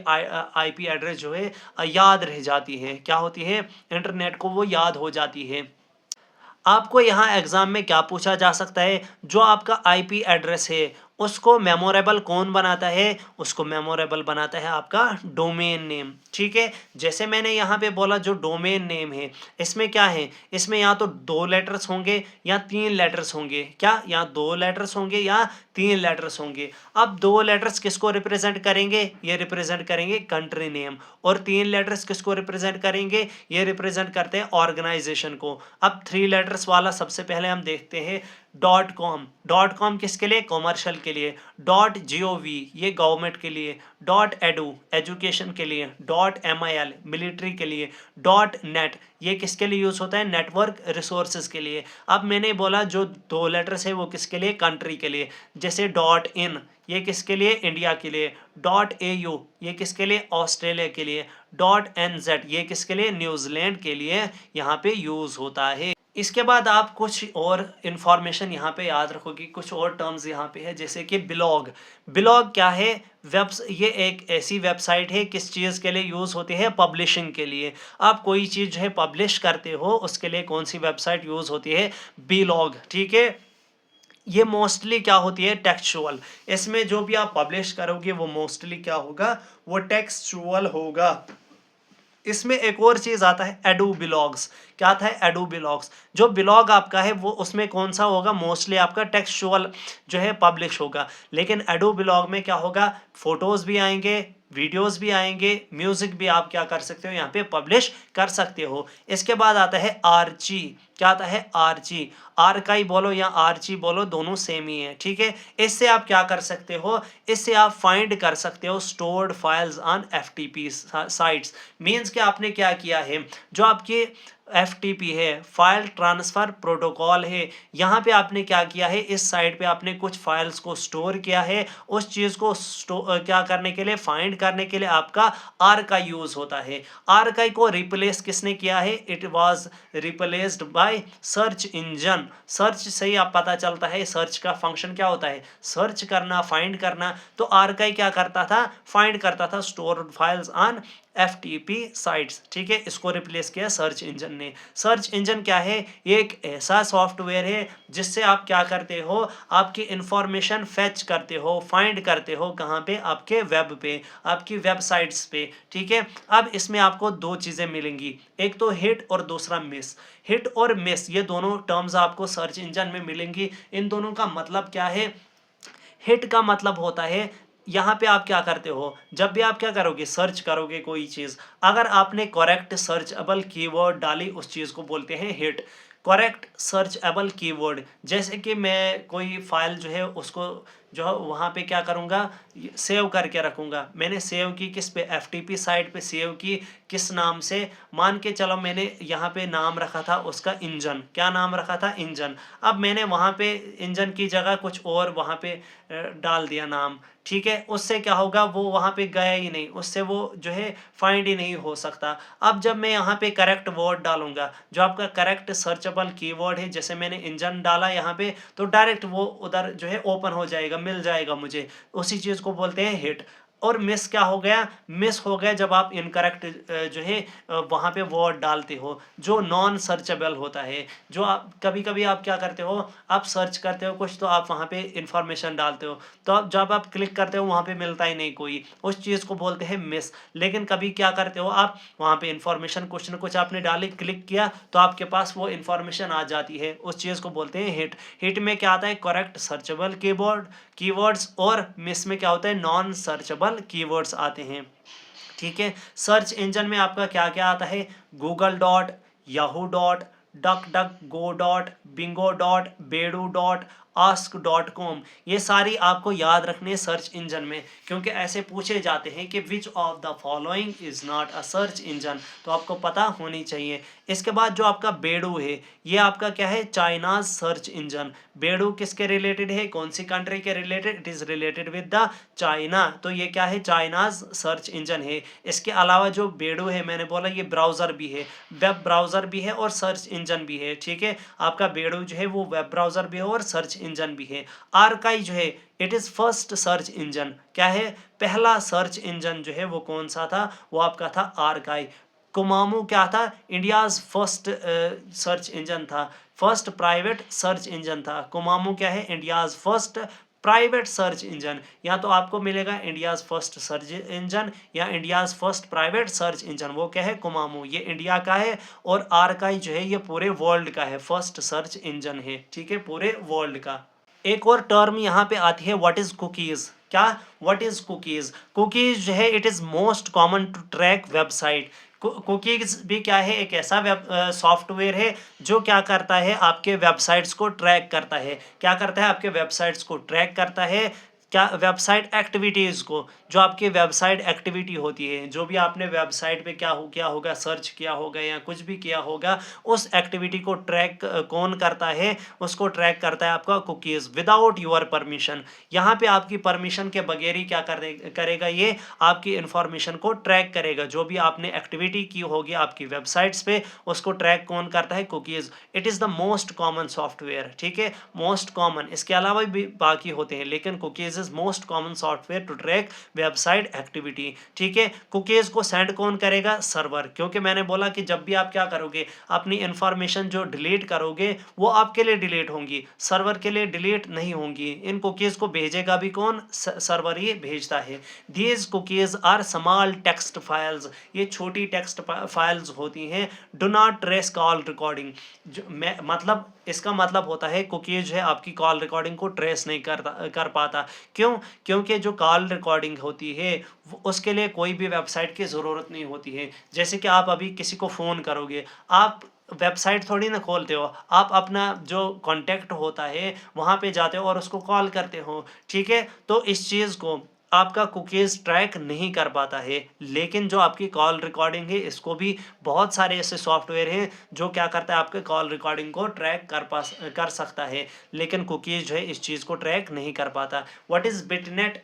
IP एड्रेस जो है याद रह जाती है। क्या होती है, इंटरनेट को वो याद हो जाती है। आपको यहाँ एग्जाम में क्या पूछा जा सकता है, जो आपका IP एड्रेस है उसको मेमोरेबल कौन बनाता है? उसको मेमोरेबल बनाता है आपका डोमेन नेम, ठीक है। जैसे मैंने यहाँ पे बोला जो डोमेन नेम है, इसमें क्या है, इसमें या तो 2 लेटर्स होंगे या 3 लेटर्स होंगे। क्या? या 2 लेटर्स होंगे या 3 लेटर्स होंगे। अब 2 लेटर्स किसको रिप्रेजेंट करेंगे? ये रिप्रेजेंट करेंगे कंट्री नेम। और 3 लेटर्स किसको रिप्रेजेंट करेंगे? ये रिप्रेजेंट करते हैं ऑर्गेनाइजेशन को। अब 3 लेटर्स वाला सबसे पहले हम देखते हैं .com। .com किसके लिए? कॉमर्शियल के लिए। .gov ये गवर्नमेंट के लिए। .edu एजुकेशन के लिए। .mil मिलिट्री के लिए। .net ये किसके लिए यूज होता है? नेटवर्क रिसोर्सेज के लिए। अब मैंने बोला जो 2 लेटर्स है वो किसके लिए? कंट्री के लिए। जैसे .in ये किसके लिए? इंडिया के लिए। .au ये किसके लिए? ऑस्ट्रेलिया के लिए। .nz ये किसके लिए? न्यूजीलैंड के लिए यहाँ पे यूज होता है। इसके बाद आप कुछ और इंफॉर्मेशन यहाँ पे याद रखोगे, कुछ और टर्म्स यहाँ पे है, जैसे कि ब्लॉग। ब्लॉग क्या है? ये एक ऐसी वेबसाइट है किस चीज़ के लिए यूज़ होती है? पब्लिशिंग के लिए। आप कोई चीज़ जो है पब्लिश करते हो उसके लिए कौन सी वेबसाइट यूज़ होती है? ब्लॉग, ठीक है। ये मोस्टली क्या होती है? टेक्सचुअल। इसमें जो भी आप पब्लिश करोगे वो मोस्टली क्या होगा? वो टेक्सचुअल होगा। इसमें एक और चीज आता है एडू ब्लॉग्स। क्या आता है? Edu blogs. जो ब्लॉग आपका है वो उसमें कौन सा होगा? मोस्टली आपका टेक्सचुअल जो है पब्लिश होगा। लेकिन एडू ब्लॉग में क्या होगा? फोटोज भी आएंगे, वीडियोस भी आएंगे, म्यूजिक भी आप क्या कर सकते हो यहाँ पे पब्लिश कर सकते हो। इसके बाद आता है आर्ची। क्या आता है? आर्ची। आर्काई बोलो या आर्ची बोलो, दोनों सेम ही है, ठीक है। इससे आप क्या कर सकते हो? इससे आप फाइंड कर सकते हो stored files on FTP sites. Means कि आपने क्या किया है, जो आपके FTP है, फाइल ट्रांसफर प्रोटोकॉल है, यहाँ पे आपने क्या किया है? इस साइट पे आपने कुछ फाइल्स को स्टोर किया है। उस चीज को क्या करने के लिए? फाइंड करने के लिए आपका आर्काई यूज होता है। आर्काई को रिप्लेस किसने किया है? It was replaced by search engine. Search से ही आप पता चलता है सर्च का फंक्शन क्या होता है? सर्च करना, फाइंड करना। तो आर्काई क्या करता था? फाइंड करता था stored files on FTP sites, ठीक है। इसको रिप्लेस किया सर्च इंजन ने। सर्च इंजन क्या है? ये एक ऐसा सॉफ्टवेयर है जिससे आप क्या करते हो? आपकी इंफॉर्मेशन फेच करते हो, फाइंड करते हो। कहाँ पे? आपके वेब पे, आपकी वेबसाइट्स पे, ठीक है। अब इसमें आपको 2 चीजें मिलेंगी, एक तो हिट और दूसरा मिस। हिट और मिस ये दोनों टर्म्स आपको सर्च इंजन में मिलेंगी। इन दोनों का मतलब क्या है? हिट का मतलब होता है, यहाँ पे आप क्या करते हो? जब भी आप क्या करोगे? सर्च करोगे कोई चीज, अगर आपने करेक्ट सर्चेबल कीवर्ड डाली, उस चीज को बोलते हैं हिट। करेक्ट सर्चेबल कीवर्ड, जैसे कि मैं कोई फाइल जो है उसको जो वहाँ पे क्या करूँगा? सेव करके रखूँगा। मैंने सेव की किस पे? FTP साइट पे सेव की। किस नाम से? मान के चलो मैंने यहाँ पे नाम रखा था उसका इंजन। क्या नाम रखा था? इंजन। अब मैंने वहाँ पे इंजन की जगह कुछ और वहाँ पे डाल दिया नाम, ठीक है। उससे क्या होगा? वो वहाँ पे गया ही नहीं, उससे वो जो है फाइंड ही नहीं हो सकता। अब जब मैं यहाँ पे करेक्ट वर्ड डालूंगा, जो आपका करेक्ट सर्चेबल कीवर्ड है, जैसे मैंने इंजन डाला यहाँ पे, तो डायरेक्ट वो उधर जो है ओपन हो जाएगा, मिल जाएगा मुझे। उसी चीज़ को बोलते हैं हिट। और मिस क्या हो गया? मिस हो गया जब आप इनकरेक्ट जो है वहाँ पे वर्ड डालते हो जो नॉन सर्चेबल होता है। जो आप कभी कभी आप क्या करते हो? आप सर्च करते हो कुछ, तो आप वहाँ पे इंफॉर्मेशन डालते हो, तो अब जब आप क्लिक करते हो वहाँ पे मिलता ही नहीं कोई, उस चीज़ को बोलते हैं मिस। लेकिन कभी क्या करते हो आप? वहाँ पे इंफॉर्मेशन कुछ ना कुछ आपने डाली, क्लिक किया, तो आपके पास वो इंफॉर्मेशन आ जाती है, उस चीज़ को बोलते हैं हिट। हिट में क्या आता है? करेक्ट सर्चेबल कीवर्ड्स, और मिस में क्या होता है? नॉन सर्चेबल कीवर्ड्स आते हैं, ठीक है। सर्च इंजन में आपका क्या क्या आता है? Google dot, Yahoo dot, Duck Duck Go dot, Bingo dot, Baidu dot, ask.com। ये सारी आपको याद रखने सर्च इंजन में, क्योंकि ऐसे पूछे जाते हैं कि which of the following is not a search engine, तो आपको पता होनी चाहिए। इसके बाद जो आपका बेडू है, ये आपका क्या है? China's search engine. बेडू किसके रिलेटेड है? कौन सी कंट्री के related? It is related with the China, तो ये क्या है? चाइनाज सर्च इंजन है। इसके अलावा जो बेडू है, मैंने बोला ये ब्राउजर भी है, वेब ब्राउजर भी है और सर्च इंजन भी है, ठीक है। आपका बेडू जो है वो वेब ब्राउजर भी है और सर्च इंजन भी है। आर्काई जो है it is first search engine. क्या है? पहला सर्च इंजन जो है वो कौन सा था? वो आपका था आर्काई। कुमामू क्या था? इंडियाज फर्स्ट सर्च इंजन था, फर्स्ट प्राइवेट सर्च इंजन था। कुमामू क्या है? India's first private search engine, या तो आपको मिलेगा इंडियाज फर्स्ट सर्च इंजन या India's first private search engine, वो क्या है, कुमामू, ये इंडिया का है, और आर्काई जो है ये पूरे वर्ल्ड का है, फर्स्ट सर्च इंजन है, ठीक है, पूरे वर्ल्ड का। एक और टर्म यहाँ पे आती है, व्हाट इज कुकीज। क्या, व्हाट इज कुकीज? कुकीज जो है it is most common to track website. Cookies भी क्या है, एक ऐसा वेब सॉफ्टवेयर है जो क्या करता है, आपके वेबसाइट्स को ट्रैक करता है। क्या करता है, आपके वेबसाइट्स को ट्रैक करता है, क्या, वेबसाइट एक्टिविटीज़ को, जो आपकी वेबसाइट एक्टिविटी होती है, जो भी आपने वेबसाइट पे क्या किया होगा, सर्च किया होगा या कुछ भी किया होगा, उस एक्टिविटी को ट्रैक कौन करता है, उसको ट्रैक करता है आपका कुकीज़, विदाउट योर परमिशन। यहाँ पे आपकी परमिशन के बगैर ही क्या करेगा, ये आपकी इंफॉर्मेशन को ट्रैक करेगा, जो भी आपने एक्टिविटी की होगी आपकी वेबसाइट्स पे, उसको ट्रैक कौन करता है, cookies. It is the most common software, ठीक है, मोस्ट कॉमन, इसके अलावा भी बाकी होते हैं, लेकिन cookies is most common software to track website activity, ठीक है। कुकीज़ को सेंड कौन करेगा, सर्वर, क्योंकि मैंने बोला कि जब भी आप क्या करोगे, अपनी इंफॉर्मेशन जो डिलीट करोगे वो आपके लिए डिलीट होंगी, सर्वर के लिए डिलीट नहीं होंगी। इन कुकीज़ को भेजेगा भी कौन, सर्वर ही भेजता है। These cookies are small text files, ये छोटी टेक्स्ट फाइल्स होती हैं। Do not trace call recording, मतलब इसका मतलब होता है कुकीज है आपकी कॉल रिकॉर्डिंग को ट्रेस नहीं कर पाता। क्यों? क्योंकि जो कॉल रिकॉर्डिंग होती है उसके लिए कोई भी वेबसाइट की ज़रूरत नहीं होती है। जैसे कि आप अभी किसी को फ़ोन करोगे, आप वेबसाइट थोड़ी ना खोलते हो, आप अपना जो कॉन्टैक्ट होता है वहाँ पे जाते हो और उसको कॉल करते हो, ठीक है। तो इस चीज़ को आपका कुकीज़ ट्रैक नहीं कर पाता है, लेकिन जो आपकी कॉल रिकॉर्डिंग है इसको भी बहुत सारे ऐसे सॉफ्टवेयर हैं जो क्या करता है, आपके कॉल रिकॉर्डिंग को ट्रैक कर सकता है, लेकिन कुकीज़ जो है इस चीज़ को ट्रैक नहीं कर पाता। What is बिटनेट?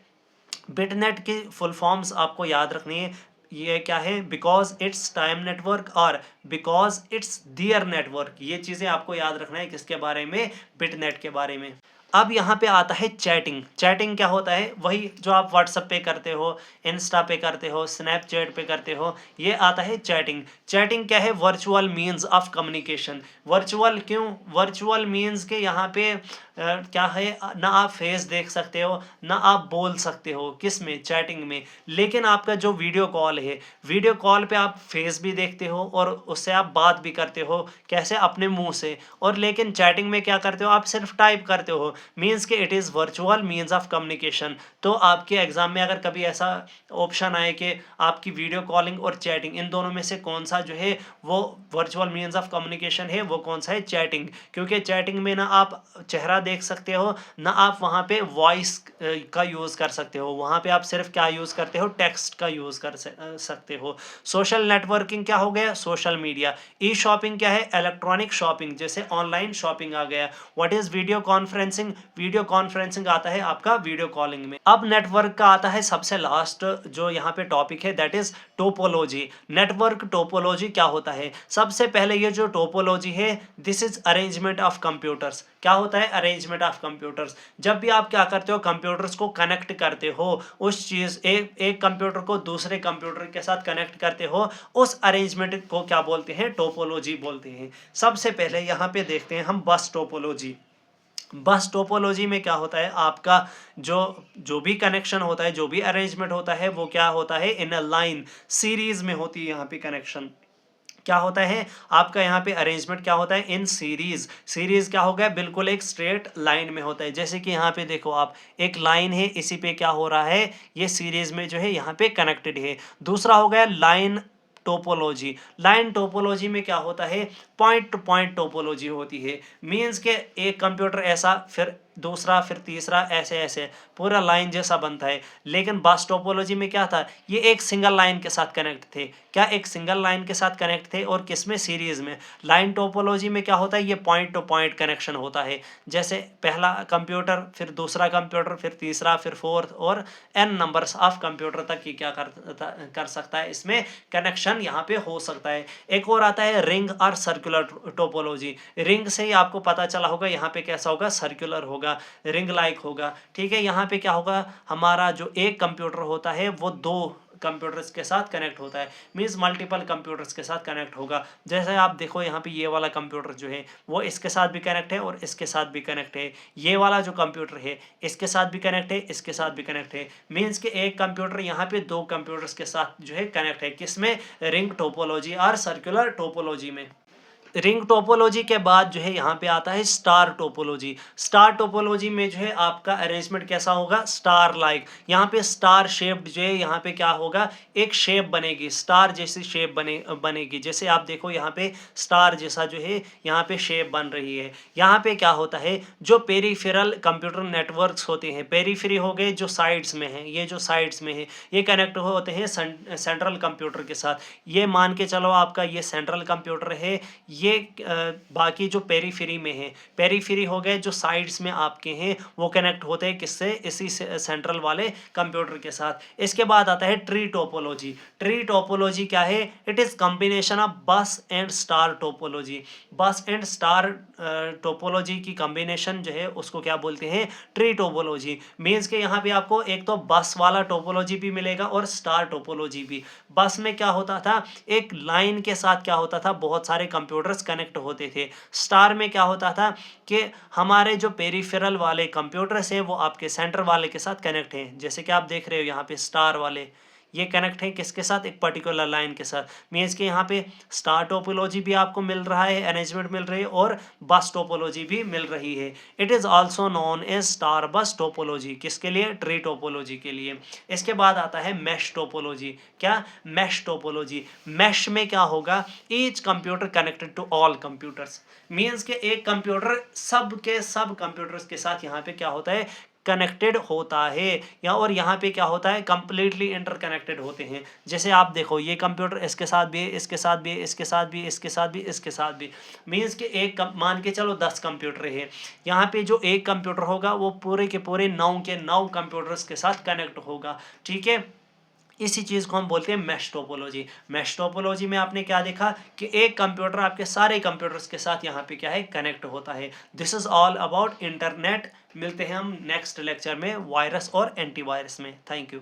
बिटनेट की फुल फॉर्म्स आपको याद रखनी है। ये क्या है, बिकॉज इट्स टाइम नेटवर्क और बिकॉज इट्स दियर नेटवर्क, ये चीज़ें आपको याद रखना है किसके बारे में, बिटनेट के बारे में। अब यहाँ पे आता है चैटिंग। चैटिंग क्या होता है, वही जो आप व्हाट्सएप पे करते हो, इंस्टा पे करते हो, स्नैपचैट पे करते हो, ये आता है चैटिंग। चैटिंग क्या है, virtual means of communication. Virtual क्यों, वर्चुअल मीन्स के यहाँ पे क्या है, ना आप फेस देख सकते हो, ना आप बोल सकते हो, किस में, चैटिंग में। लेकिन आपका जो वीडियो कॉल है, वीडियो कॉल पे आप फेस भी देखते हो और उससे आप बात भी करते हो, कैसे, अपने मुंह से। और लेकिन चैटिंग में क्या करते हो, आप सिर्फ टाइप करते हो, मीन्स के it is virtual means of communication. तो आपके एग्जाम में अगर कभी ऐसा ऑप्शन आए कि आपकी वीडियो कॉलिंग और चैटिंग, इन दोनों में से कौन सा जो है वो वर्चुअल मीन्स ऑफ कम्युनिकेशन है, वो कौन सा है, चैटिंग। क्योंकि चैटिंग में ना आप चेहरा देख सकते हो, ना आप वहाँ पे वॉइस का यूज़ कर सकते हो, वहाँ पे आप सिर्फ क्या यूज़ करते हो, टेक्स्ट का यूज़ कर सकते हो। सोशल नेटवर्किंग क्या हो गया, सोशल मीडिया। ई शॉपिंग क्या है, इलेक्ट्रॉनिक शॉपिंग, जैसे ऑनलाइन शॉपिंग आ गया। What is video conferencing? Video conferencing आता है आपका वीडियो कॉलिंग में। अब नेटवर्क का आता है सबसे लास्ट जो यहाँ पे टॉपिक है, that is topology. Network topology क्या होता है, सबसे पहले ये जो टोपोलॉजी है, this is arrangement of computers. क्या होता है, अरेंजमेंट ऑफ कंप्यूटर्स। जब भी आप क्या करते हो, कंप्यूटर्स को कनेक्ट करते हो, उस चीज एक कंप्यूटर को दूसरे कंप्यूटर के साथ कनेक्ट करते हो, उस अरेंजमेंट को क्या बोलते हैं, टोपोलॉजी बोलते हैं। सबसे पहले यहाँ पे देखते हैं हम बस टोपोलॉजी। बस टोपोलॉजी में क्या होता है, आपका जो जो भी कनेक्शन होता है, जो भी अरेंजमेंट होता है, वो क्या होता है, इन अ लाइन, सीरीज में होती है यहाँ पे कनेक्शन। क्या होता है आपका यहाँ पे अरेंजमेंट, क्या होता है, इन सीरीज। सीरीज क्या हो गया, बिल्कुल एक स्ट्रेट लाइन में होता है। जैसे कि यहाँ पे देखो आप, एक लाइन है, इसी पे क्या हो रहा है, ये सीरीज में जो है यहाँ पे कनेक्टेड है। दूसरा हो गया लाइन टोपोलॉजी। लाइन टोपोलॉजी में क्या होता है, पॉइंट टू पॉइंट टोपोलॉजी होती है। मीन्स के एक कंप्यूटर ऐसा, फिर दूसरा, फिर तीसरा, ऐसे ऐसे पूरा लाइन जैसा बनता है। लेकिन बस टोपोलॉजी में क्या था, ये एक सिंगल लाइन के साथ कनेक्ट थे। क्या, एक सिंगल लाइन के साथ कनेक्ट थे, और किसमें, सीरीज में। लाइन टोपोलॉजी में क्या होता है, ये पॉइंट टू पॉइंट कनेक्शन होता है। जैसे पहला कंप्यूटर, फिर दूसरा कंप्यूटर, फिर तीसरा, फिर फोर्थ, और एन नंबर्स ऑफ कंप्यूटर तक ये क्या कर सकता है, इसमें कनेक्शन यहाँ पे हो सकता है। एक और आता है रिंग और सर्कुलर टोपोलॉजी। रिंग से ही आपको पता चला होगा, यहाँ पे कैसा होगा, सर्कुलर होगा, रिंग लाइक होगा, ठीक है। यहाँ पे क्या होगा, हमारा जो एक कंप्यूटर होता है वो दो कंप्यूटर्स के साथ कनेक्ट होता है, मीन्स मल्टीपल कंप्यूटर्स के साथ कनेक्ट होगा। जैसे आप देखो यहाँ पे ये वाला कंप्यूटर जो है वो इसके साथ भी कनेक्ट है और इसके साथ भी कनेक्ट है, ये वाला जो कंप्यूटर है इसके साथ भी कनेक्ट है, इसके साथ भी कनेक्ट है, मीन्स कि एक कंप्यूटर यहाँ पे दो कंप्यूटर्स के साथ जो है कनेक्ट है, किसमें, रिंग टोपोलॉजी और सर्कुलर टोपोलॉजी में। रिंग टोपोलॉजी के बाद जो है यहाँ पे आता है स्टार टोपोलॉजी। स्टार टोपोलॉजी में जो है आपका अरेंजमेंट कैसा होगा, स्टार लाइक, यहाँ पे स्टार शेप्ड जो है यहाँ पे क्या होगा, एक शेप बनेगी, स्टार जैसी शेप बनेगी। जैसे आप देखो यहाँ पे स्टार जैसा जो है यहाँ पे शेप बन रही है। यहाँ पे क्या होता है, जो पेरीफेरल कंप्यूटर नेटवर्क्स होते हैं, पेरीफेरी हो गए जो साइड्स में हैं, ये जो साइड्स में है ये कनेक्ट होते हैं सेंट्रल कंप्यूटर के साथ। ये मान के चलो आपका ये सेंट्रल कंप्यूटर है, ये बाकी जो पेरीफेरी में है, पेरीफेरी हो गए जो साइड्स में आपके हैं वो कनेक्ट होते हैं किससे, इसी सेंट्रल वाले कंप्यूटर के साथ। इसके बाद आता है ट्री टोपोलॉजी। ट्री टोपोलॉजी क्या है, इट इज कॉम्बिनेशन ऑफ बस एंड स्टार टोपोलॉजी। बस एंड स्टार टोपोलॉजी की कॉम्बिनेशन जो है उसको क्या बोलते हैं, ट्री टोपोलॉजी। मीन्स के यहाँ पे आपको एक तो बस वाला टोपोलॉजी भी मिलेगा और स्टार टोपोलॉजी भी। बस में क्या होता था, एक लाइन के साथ क्या होता था, बहुत सारे कंप्यूटर्स कनेक्ट होते थे। स्टार में क्या होता था कि हमारे जो पेरिफेरल वाले कंप्यूटर्स हैं वो आपके सेंटर वाले के साथ कनेक्ट हैं। जैसे कि आप देख रहे हो यहाँ पे स्टार वाले ये कनेक्ट है किसके साथ, एक पर्टिकुलर लाइन के साथ। मीन्स के यहाँ पे स्टार टोपोलॉजी भी आपको मिल रहा है, अरेंजमेंट मिल रही है और बस टोपोलॉजी भी मिल रही है। It is also known as star bus topology, किसके लिए, ट्री टोपोलॉजी के लिए। इसके बाद आता है मैश टोपोलॉजी। क्या, मैश टोपोलॉजी। मैश में क्या होगा, each computer connected to all computers. Means के एक कंप्यूटर सब के सब कंप्यूटर्स के साथ यहाँ पे क्या होता है, कनेक्टेड होता है, या और यहाँ पे क्या होता है, कंप्लीटली इंटरकनेक्टेड होते हैं। जैसे आप देखो ये कंप्यूटर इसके साथ भी, इसके साथ भी, इसके साथ भी, इसके साथ भी, इसके साथ भी। मीन्स कि एक मान के चलो 10 कंप्यूटर है, यहाँ पे जो एक कंप्यूटर होगा वो पूरे के पूरे 9 के 9 कंप्यूटर्स के साथ कनेक्ट होगा। ठीक है, इसी चीज़ को हम बोलते हैं मैश टोपोलॉजी। मैश टोपोलॉजी में आपने क्या देखा कि एक कंप्यूटर आपके सारे कंप्यूटर्स के साथ यहाँ पे क्या है, कनेक्ट होता है। This is all about internet. मिलते हैं हम नेक्स्ट लेक्चर में वायरस और एंटीवायरस में। Thank you.